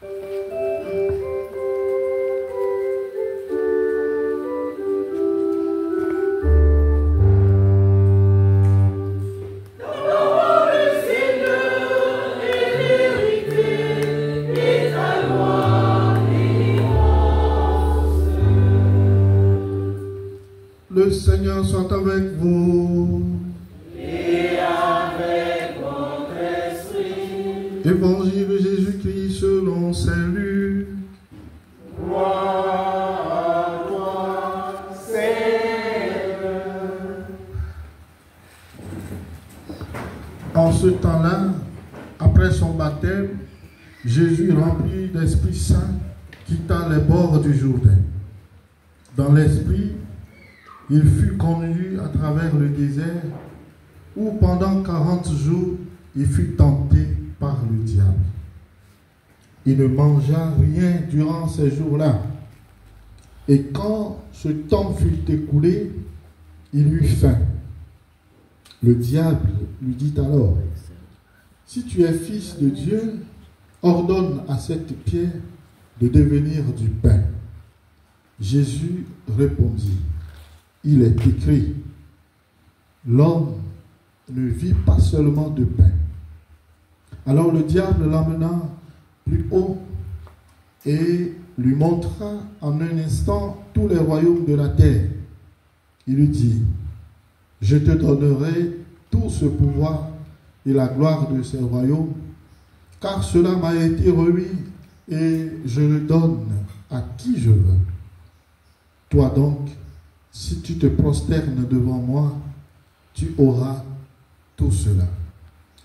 Le Seigneur soit avec vous. Et avec votre esprit. Évangile de Jésus-Christ selon Saint Luc. Gloire à toi, Seigneur. En ce temps-là, après son baptême, Jésus, rempli d'Esprit Saint, quitta les bords du Jourdain. Dans l'Esprit, il fut conduit à travers le désert où pendant 40 jours, il fut tenté par le diable. Il ne mangea rien durant ces jours-là. Et quand ce temps fut écoulé, il eut faim. Le diable lui dit alors, « Si tu es fils de Dieu, ordonne à cette pierre de devenir du pain. » Jésus répondit, « Il est écrit, l'homme ne vit pas seulement de pain. » Alors le diable l'emmena plus haut et lui montra en un instant tous les royaumes de la terre. Il lui dit, « Je te donnerai tout ce pouvoir et la gloire de ces royaumes, car cela m'a été remis et je le donne à qui je veux. Toi donc, si tu te prosternes devant moi, tu auras tout cela. »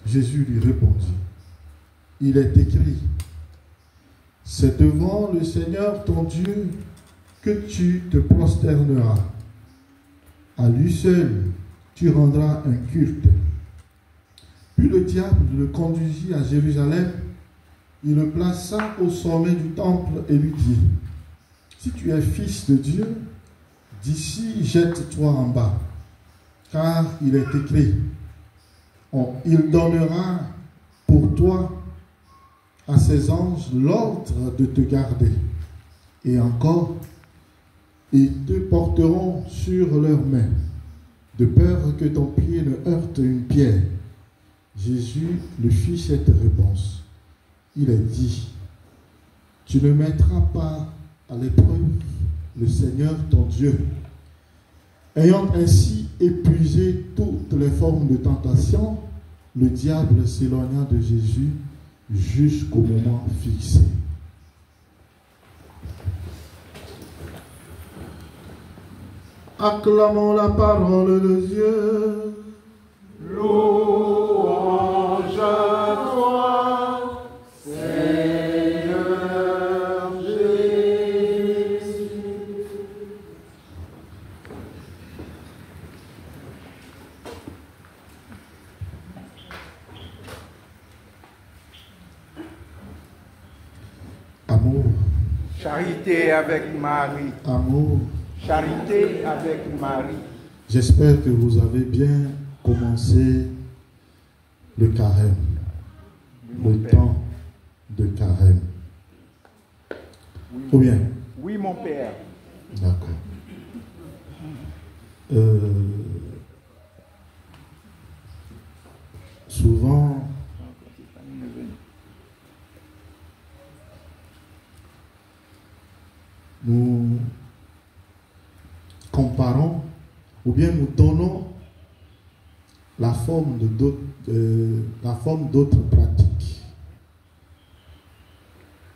Jésus lui répondit, « Il est écrit, c'est devant le Seigneur ton Dieu que tu te prosterneras. À lui seul, tu rendras un culte. » Puis le diable le conduisit à Jérusalem. Il le plaça au sommet du temple et lui dit, « Si tu es fils de Dieu, d'ici jette-toi en bas, car il est écrit, il donnera pour toi à ses anges l'ordre de te garder, et encore, ils te porteront sur leurs mains, de peur que ton pied ne heurte une pierre. » Jésus lui fit cette réponse. Il est dit, « Tu ne mettras pas à l'épreuve le Seigneur ton Dieu. » Ayant ainsi épuisé toutes les formes de tentation, le diable s'éloigna de Jésus jusqu'au moment fixé. Acclamons la parole de Dieu. Louange à toi, Seigneur Jésus. Amour. Charité avec Marie. Amour. Charité avec Marie. J'espère que vous avez bien commencé le carême, le temps de carême. Oui, Ou bien? Oui, mon père. D'accord. Souvent, nous comparons ou bien nous donnons la forme d'autres pratiques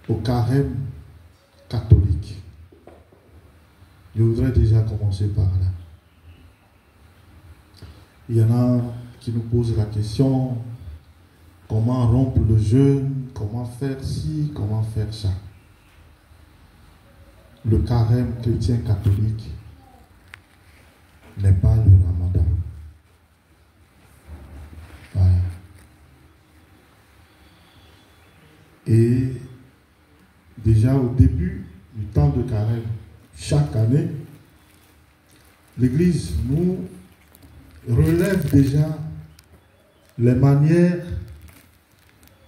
au carême catholique. Je voudrais déjà commencer par là. Il y en a qui nous posent la question, comment rompre le jeûne, comment faire ci, comment faire ça. Le carême chrétien catholique n'est pas le ramadan. Voilà. Et déjà au début du temps de carême, chaque année, l'Église nous relève déjà les manières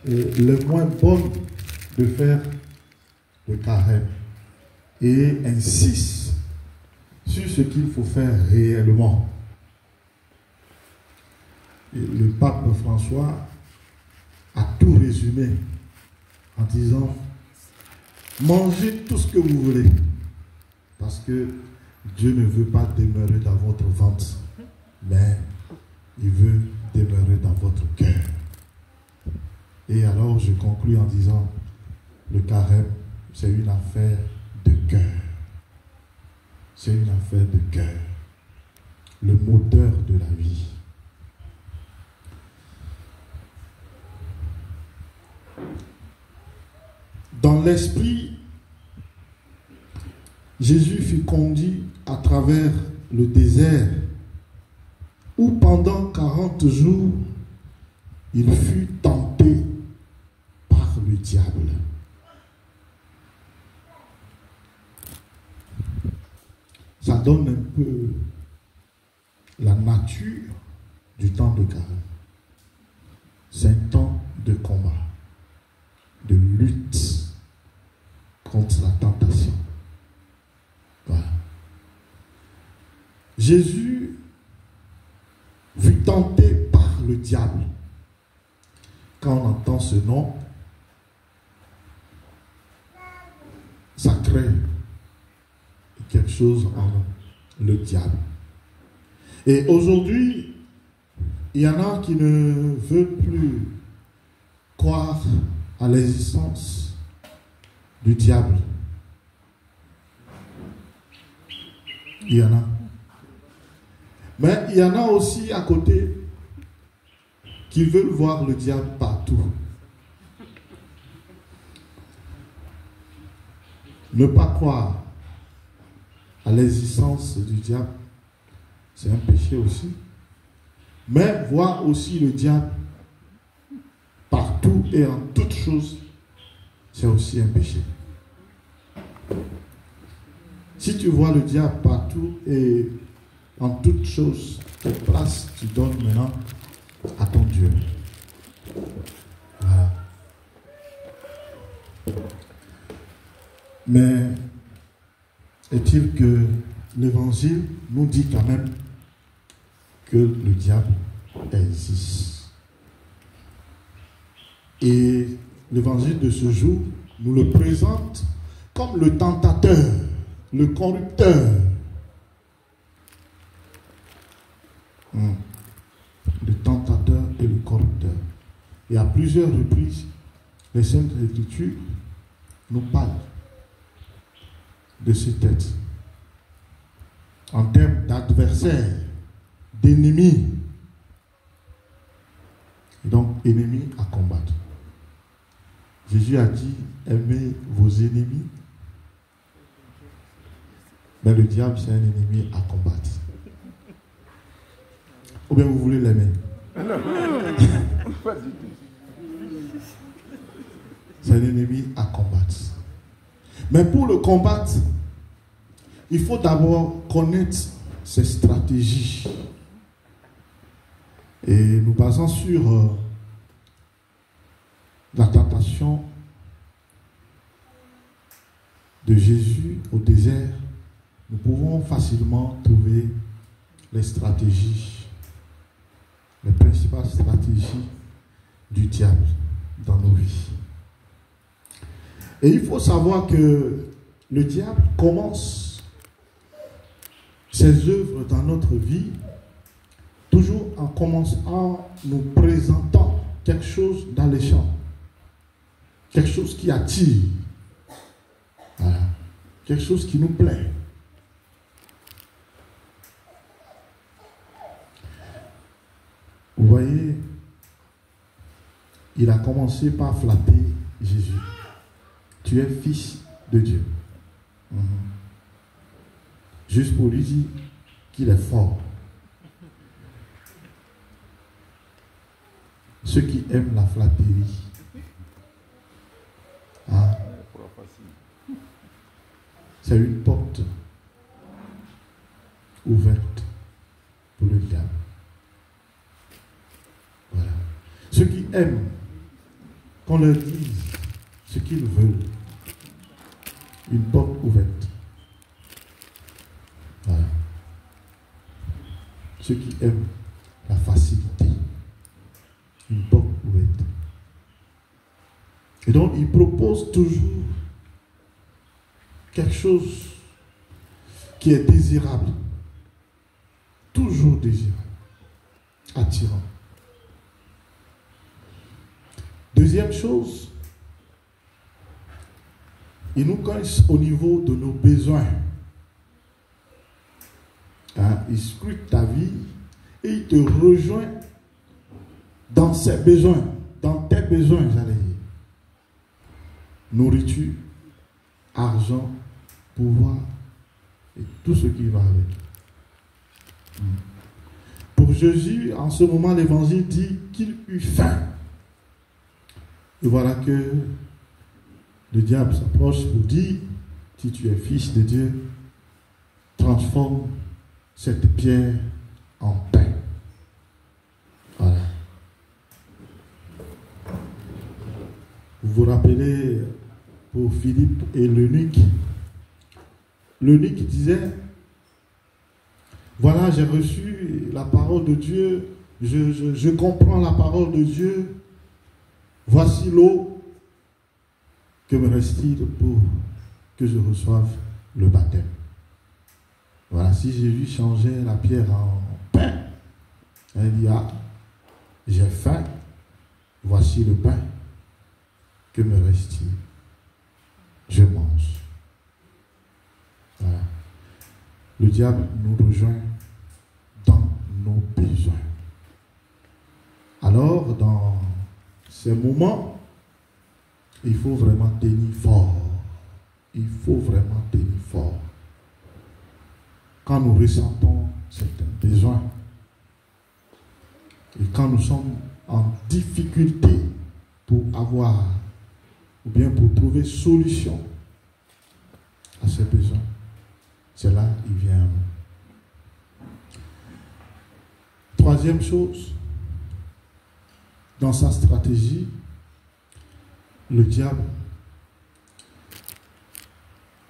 les moins bonnes de faire le carême et insiste sur ce qu'il faut faire réellement. Et le pape François a tout résumé en disant: mangez tout ce que vous voulez, parce que Dieu ne veut pas demeurer dans votre ventre, mais il veut demeurer dans votre cœur. Et alors je conclus en disant: le carême, c'est une affaire de cœur. C'est une affaire de cœur. Le moteur de la vie. Dans l'esprit, Jésus fut conduit à travers le désert où pendant 40 jours, il fut tenté par le diable. Ça donne un peu la nature du temps de carême. C'est un temps de combat, de lutte contre la tentation. Voilà. Jésus fut tenté par le diable. Quand on entend ce nom, ça crée quelque chose en nous, le diable. Et aujourd'hui, il y en a qui ne veulent plus croire à l'existence du diable. Il y en a. Mais il y en a aussi à côté qui veulent voir le diable partout. Ne pas croire à l'existence du diable, c'est un péché aussi. Mais voir aussi le diable partout et en toutes choses, c'est aussi un péché. Si tu vois le diable partout et en toutes choses, quelle place tu donnes maintenant à ton Dieu? Voilà. Mais est-il que l'Évangile nous dit quand même que le diable existe? Et l'Évangile de ce jour nous le présente comme le tentateur, le corrupteur. Le tentateur et le corrupteur. Et à plusieurs reprises, les Saintes Écritures nous parlent de cet être en termes d'adversaire, d'ennemi. Et donc, ennemi à combattre. Jésus a dit: aimez vos ennemis. Mais le diable, c'est un ennemi à combattre. Ou bien vous voulez l'aimer? C'est un ennemi à combattre. Mais pour le combattre, il faut d'abord connaître ses stratégies. Et nous basons sur la tentation de Jésus au désert. Nous pouvons facilement trouver les stratégies, les principales stratégies du diable dans nos vies. Et il faut savoir que le diable commence ses œuvres dans notre vie toujours en commençant nous présentant quelque chose d'alléchant, quelque chose qui attire, voilà, quelque chose qui nous plaît. Vous voyez, il a commencé par flatter Jésus. Tu es fils de Dieu. Juste pour lui dire qu'il est fort. Ceux qui aiment la flatterie, hein, c'est une porte ouverte pour le diable. Voilà. Ceux qui aiment qu'on leur dise ce qu'ils veulent. Une porte ouverte. Voilà. Ceux qui aiment la facilité. Une porte ouverte. Et donc, il propose toujours quelque chose qui est désirable. Toujours désirable. Attirant. Deuxième chose, il nous connaît au niveau de nos besoins. Hein, il scrute ta vie et il te rejoint dans ses besoins, dans tes besoins, j'allais dire. Nourriture, argent, pouvoir et tout ce qui va avec. Pour Jésus, en ce moment, l'évangile dit qu'il eut faim. Et voilà que le diable s'approche pour dire, si tu es fils de Dieu, transforme cette pierre en pain. Voilà. Vous vous rappelez pour Philippe et l'eunuque. L'eunuque disait, voilà, j'ai reçu la parole de Dieu, je comprends la parole de Dieu, voici l'eau, que me reste-t-il pour que je reçoive le baptême? Voilà, si Jésus changeait la pierre en pain, elle dit, ah, j'ai faim, voici le pain, que me reste-t-il? Je mange. Voilà. Le diable nous rejoint dans nos besoins. Alors, dans ces moments, il faut vraiment tenir fort. Il faut vraiment tenir fort. Quand nous ressentons certains besoins et quand nous sommes en difficulté pour avoir ou bien pour trouver solution à ces besoins, c'est là qu'il vient à nous. Troisième chose, dans sa stratégie, le diable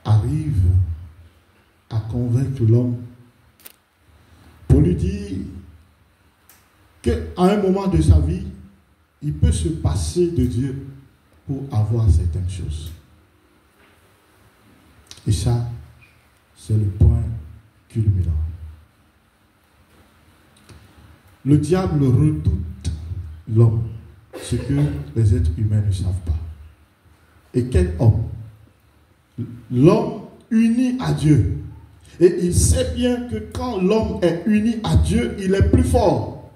arrive à convaincre l'homme pour lui dire qu'à un moment de sa vie, il peut se passer de Dieu pour avoir certaines choses. Et ça, c'est le point culminant. Le diable redoute l'homme, ce que les êtres humains ne savent pas. Et quel homme? L'homme uni à Dieu. Et il sait bien que quand l'homme est uni à Dieu, il est plus fort.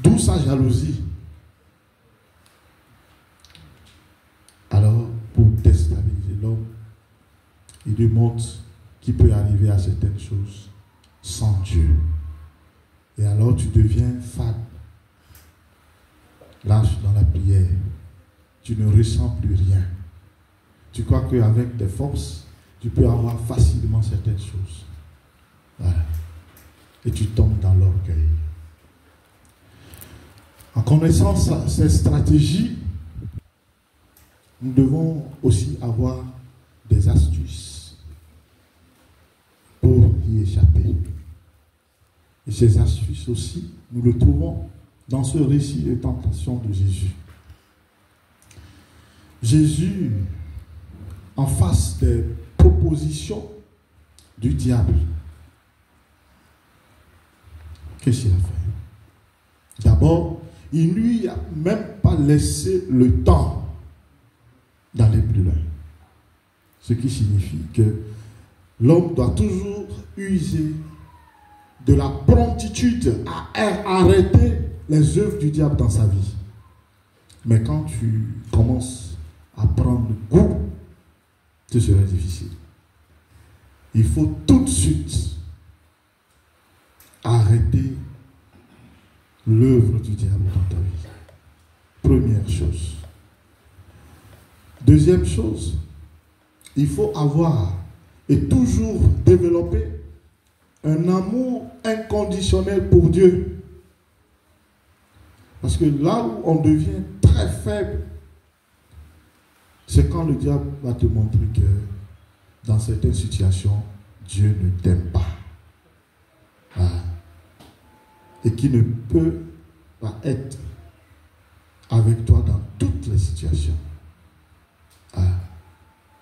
D'où sa jalousie. Alors, pour déstabiliser l'homme, il lui montre qu'il peut arriver à certaines choses sans Dieu. Et alors tu deviens fade, lâche dans la prière. Tu ne ressens plus rien. Tu crois qu'avec tes forces, tu peux avoir facilement certaines choses. Voilà. Et tu tombes dans l'orgueil. En connaissant ces stratégies, nous devons aussi avoir des astuces pour y échapper. Et ces astuces aussi, nous le trouvons dans ce récit de tentation de Jésus. Jésus, en face des propositions du diable, qu'est-ce qu'il a fait? D'abord, il ne lui a même pas laissé le temps d'aller plus loin. Ce qui signifie que l'homme doit toujours user de la promptitude à arrêter les œuvres du diable dans sa vie. Mais quand tu commences à prendre goût, ce serait difficile. Il faut tout de suite arrêter l'œuvre du diable dans ta vie. Première chose. Deuxième chose, il faut avoir et toujours développer un amour inconditionnel pour Dieu. Parce que là où on devient très faible, c'est quand le diable va te montrer que dans certaines situations, Dieu ne t'aime pas. Voilà. Et qu'il ne peut pas être avec toi dans toutes les situations. Voilà.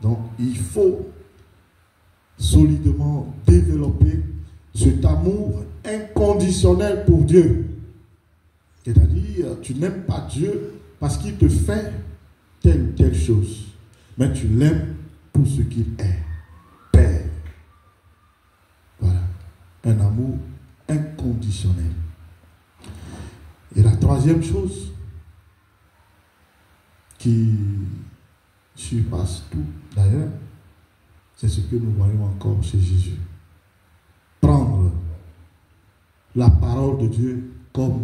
Donc, il faut solidement développer cet amour inconditionnel pour Dieu. C'est-à-dire, tu n'aimes pas Dieu parce qu'il te fait telle ou telle chose, mais tu l'aimes pour ce qu'il est, Père. Voilà, un amour inconditionnel. Et la troisième chose qui surpasse tout, d'ailleurs, c'est ce que nous voyons encore chez Jésus. Prendre la parole de Dieu comme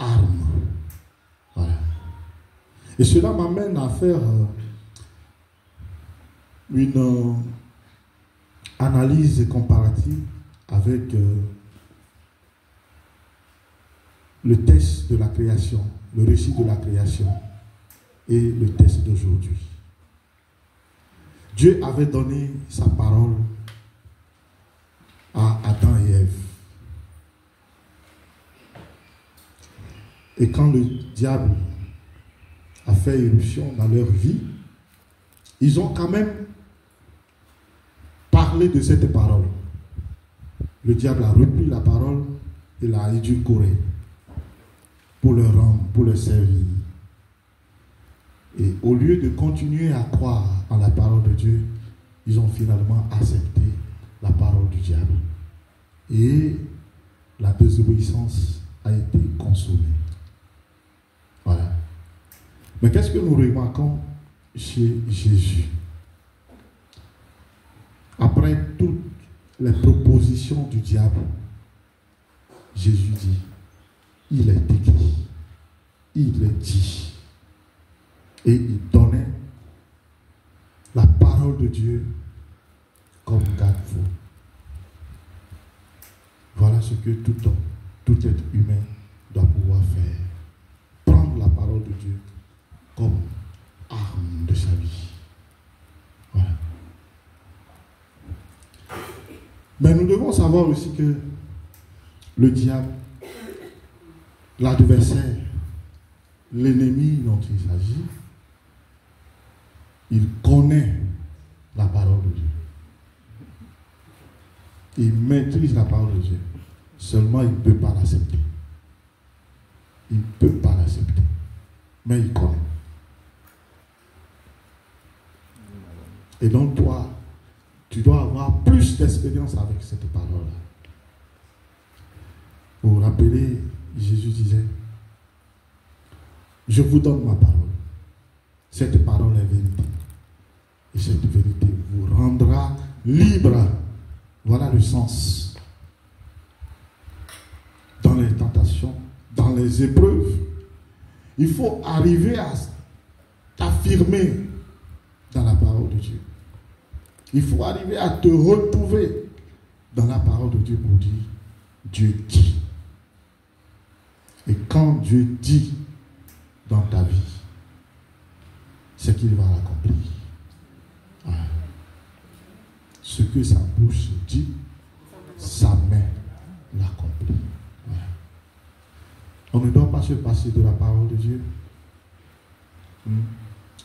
arme. Voilà. Et cela m'amène à faire une analyse comparative avec le test de la création, le récit de la création et le test d'aujourd'hui. Dieu avait donné sa parole à Adam et Ève. Et quand le diable a fait irruption dans leur vie, ils ont quand même parlé de cette parole. Le diable a repris la parole et l'a édulcorée pour leur rendre, pour leur servir. Et au lieu de continuer à croire en la parole de Dieu, ils ont finalement accepté la parole du diable. Et la désobéissance a été consommée. Voilà. Mais qu'est-ce que nous remarquons chez Jésus? Après toutes les propositions du diable, Jésus dit, il est écrit, il est dit. Et il donnait la parole de Dieu comme garde-fou. Voilà ce que tout homme, tout être humain doit pouvoir faire. Prendre la parole de Dieu comme arme de sa vie. Voilà. Mais nous devons savoir aussi que le diable, l'adversaire, l'ennemi dont il s'agit, il connaît la parole de Dieu. Il maîtrise la parole de Dieu. Seulement, il ne peut pas l'accepter. Il ne peut pas l'accepter. Mais il connaît. Et donc, toi, tu dois avoir plus d'expérience avec cette parole-là. Vous vous rappelez, Jésus disait, je vous donne ma parole. Cette parole est vérité. Et cette vérité vous rendra libre. Voilà le sens. Dans les tentations, dans les épreuves, il faut arriver à t'affirmer dans la parole de Dieu. Il faut arriver à te retrouver dans la parole de Dieu pour dire, Dieu dit. Et quand Dieu dit dans ta vie, c'est qu'il va l'accomplir. Voilà. Ce que sa bouche dit, sa main l'accomplit. Voilà. On ne doit pas se passer de la parole de Dieu.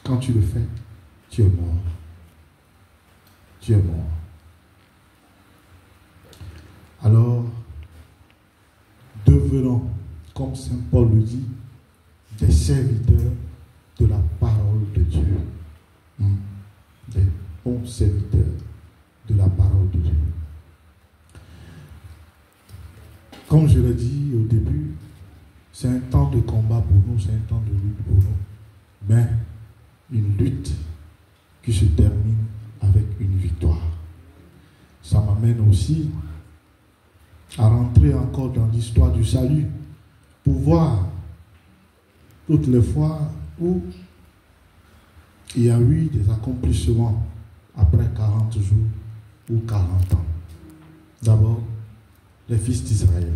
Quand tu le fais, tu es mort. Tu es mort. Alors, devenons, comme Saint Paul le dit, des serviteurs de la parole de Dieu. Des bons serviteurs de la parole de Dieu. Comme je l'ai dit au début, c'est un temps de combat pour nous, c'est un temps de lutte pour nous, mais une lutte qui se termine avec une victoire. Ça m'amène aussi à rentrer encore dans l'histoire du salut pour voir toutes les fois où il y a eu des accomplissements après 40 jours ou 40 ans. D'abord, les fils d'Israël.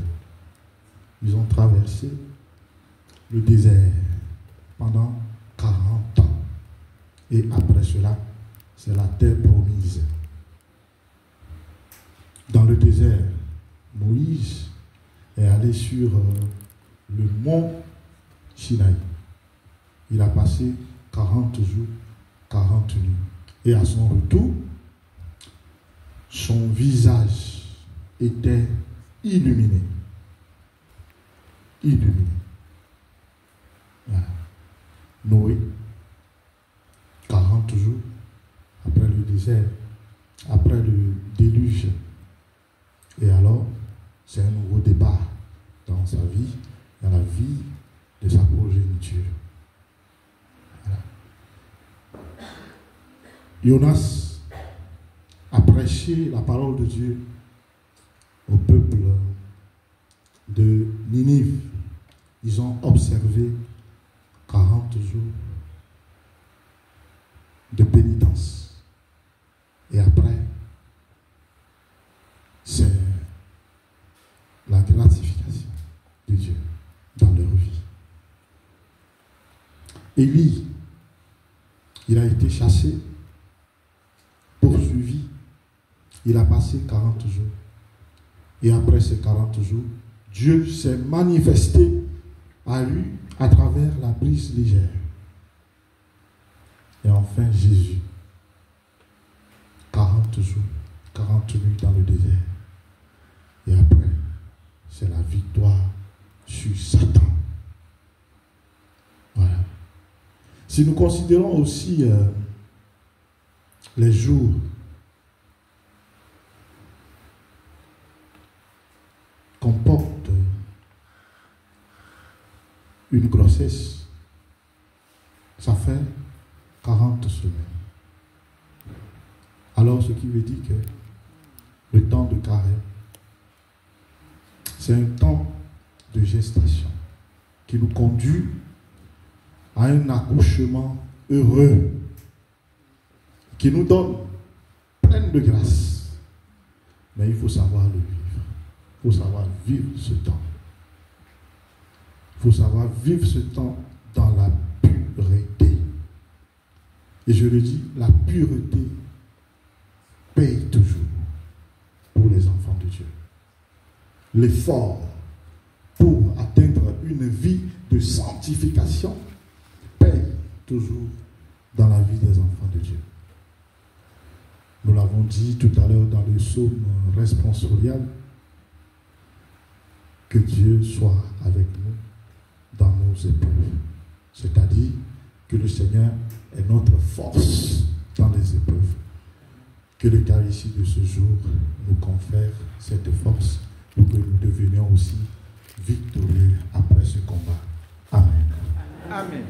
Ils ont traversé le désert pendant 40 ans. Et après cela, c'est la terre promise. Dans le désert, Moïse est allé sur le mont Sinaï. Il a passé 40 jours, 40 nuits. Et à son retour, son visage était illuminé. Illuminé. Voilà. Noé, 40 jours après le désert, après le déluge. Et alors, c'est un nouveau départ dans sa vie, dans la vie de sa progéniture. Voilà. Jonas a prêché la parole de Dieu au peuple de Ninive. Ils ont observé 40 jours de pénitence. Et après, c'est la gratification de Dieu dans leur vie. Élie, il a été chassé, poursuivi. Il a passé 40 jours. Et après ces 40 jours, Dieu s'est manifesté à lui à travers la brise légère. Et enfin Jésus, 40 jours, 40 nuits dans le désert. Et après, c'est la victoire sur Satan. Voilà. Si nous considérons aussi les jours qu'on porte une grossesse, ça fait 40 semaines. Alors, ce qui veut dire que le temps de carême, c'est un temps de gestation qui nous conduit à un accouchement heureux, qui nous donne plein de grâce. Mais il faut savoir le vivre. Il faut savoir vivre ce temps. Il faut savoir vivre ce temps dans la pureté. Et je le dis, la pureté paye toujours pour les enfants de Dieu. L'effort pour atteindre une vie de sanctification paye toujours dans la vie des enfants de Dieu. Nous l'avons dit tout à l'heure dans le psaume responsorial, que Dieu soit avec nous dans nos épreuves. C'est-à-dire que le Seigneur est notre force dans les épreuves. Que l'Eucharistie de ce jour nous confère cette force pour que nous devenions aussi victorieux après ce combat. Amen. Amen.